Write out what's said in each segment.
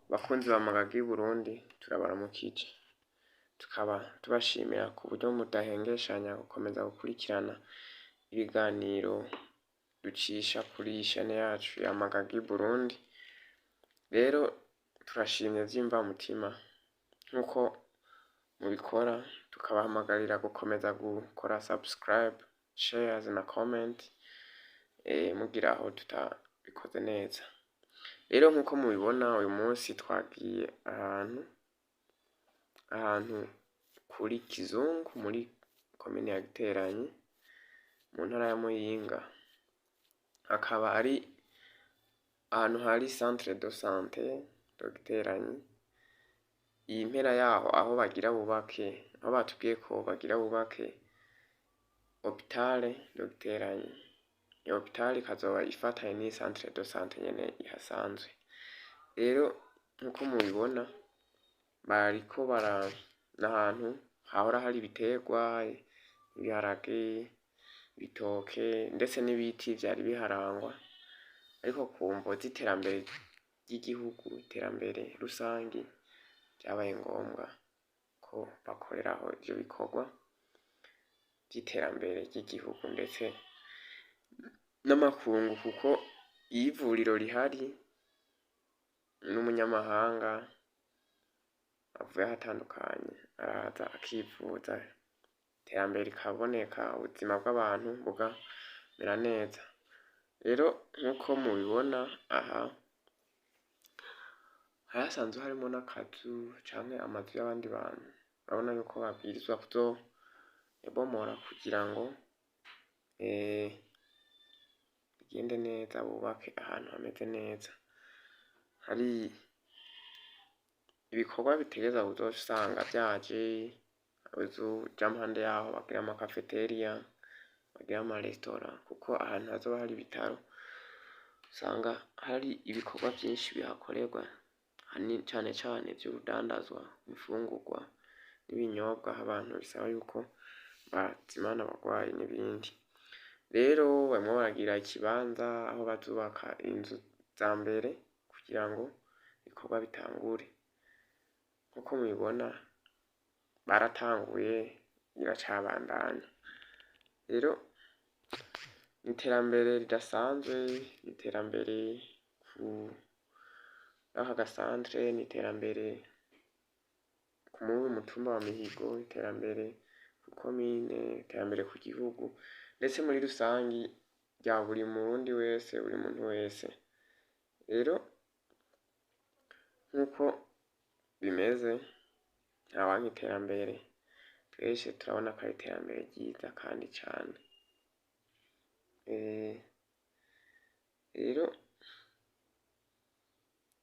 Bakunzi ba Magagi Burundi turabaramukije, tukaba tubashimira ku buryo mudahengeshanya gukomeza gukurikirana ibiganiro ducisha kuri iyi shane yacu ya Magagi Burundi. Rero turashimye vy'imvamutima nk'uko mubikora, tukabahamagarira gukomeza gukora subscribe, shares na comment mugira aho tutabikoze neza. Rero nk'uko mubibona uyu munsi twagiye ahantu kuri Kizungu muri komine ya Giteranyi mu ntara ya Muyinga, akaba ari ahantu hari centre de santé de Giteranyi. Iyi mpera yaho aho bagira bubake, aho batubwiye ko bagira bubake hôpitale de Giteranyi. Iyo hôpitale ikazoba ifatanye n'iyi centre de santé nyene ihasanzwe. Rero nkuko mubibona bariko n'ahantu hahora hari ibiterwa, ibiharage, ibitoke ndetse n'ibiti vyari biharangwa, ariko ku mvo z'iterambere ry'igihugu, iterambere rusangi, vyabaye ngombwa ko bakoreraho ivyo bikorwa vy'iterambere ry'igihugu ndetse n'amakungu, kuko iyo ivuriro rihari n'umunyamahanga avuye ahatandukanye araza akivuza, iterambere rikaboneka, ubuzima bw'abantu bukamera neza. Rero nk'uko mubibona aha hasanzwe harimo n'akazu canke amazu y'abandi bantu, urabona yuko babwirizwa kuzoyabomora kugira ngo bigende neza, bubake ahantu hameze neza. Hari ibikorwa bitegerezwa kuzosanga vyaje, uja mpande yaho bagira ama cafeteria, bagira ama restaurant, kuko ahantu hazoba hari ibitaro usanga hari ibikorwa vyinshi bihakorerwa, cane cane vy'urudandazwa, imfungurwa n'ibinyobwa, aho abantu bisaba yuko bazimana abagwayi n'ibindi. Rero barimo baragira ikibanza aho bazubaka inzu za mbere kugira ngo ibikorwa bitangure. Nkuko mubibona baratanguye, biracabandanya. Rero iterambere ridasanzwe, iterambere aka gasantre, n'iterambere ku mutumba wa Mihigo, iterambere ku komine, iterambere ku gihugu, ndetse muri rusangi rya buri murundi wese, buri muntu wese. Rero nk'uko bimeze ntawanka iterambere, twese turabona ko ari iterambere ryiza kandi cane. Rero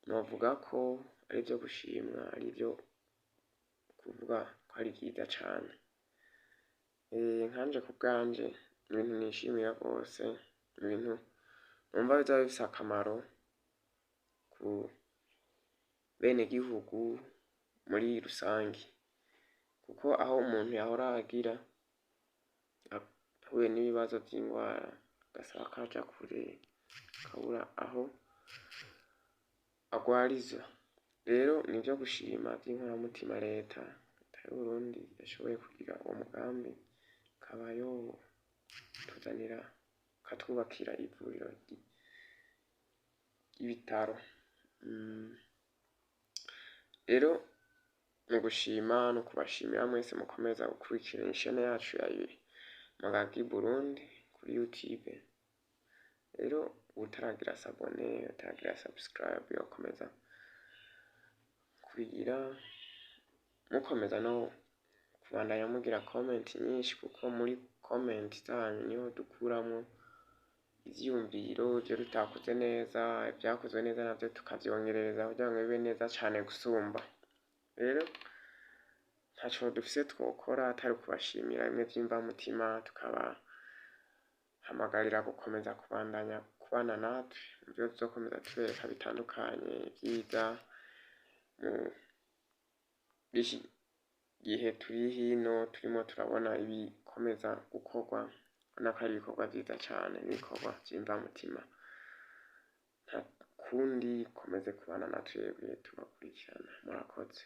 novuga ko ari ivyo gushimwa, ari ivyo kuvuga ko ari vyiza cane. Nkanje ku bwanje ibintu nishimira rwose, ibintu numva bizoba bifise akamaro ku benegihugu muri rusangi, kuko aho umuntu yahora agira ahuye n'ibibazo vy'ingwara agasaba ko aja kure, akabura aho agwariza. Rero nivyo gushima vy'inkoramutima leta y'Uburundi yashoboye kugira uwo mugambi, ikaba yotuzanira, ikatwubakira ivuriro ry'ibitaro. Rero mu gushima no kubashimira mwese mukomeza gukurikira ishane yacu ya Magagi Burundi kuri YouTube. Rero utaragira sabone, utaragira subscribe, yokomeza kugira, mukomeza no kubandanya mugira comment nyinshi, kuko muri comment zanyu niho dukuramwo ivyiyumviro, ivyo tutakoze neza, ivyakozwe neza navyo tukavyongerereza kugira ngo bibe neza cane gusumba. Rero ntaco dufise twokora atari kubashimira bimwe vy'imvamutima, tukabahamagarira gukomeza kubandanya kubana natwe muvyo tuzokomeza tubereka bitandukanye vyiza mu gihe turi hino, turimo turabona ibikomeza gukorwa, ubona ko ari ibikorwa vyiza cane, n'ibikorwa vy'imvamutima. kundi komeze kubana na twebwe tubakurikirana, murakoze.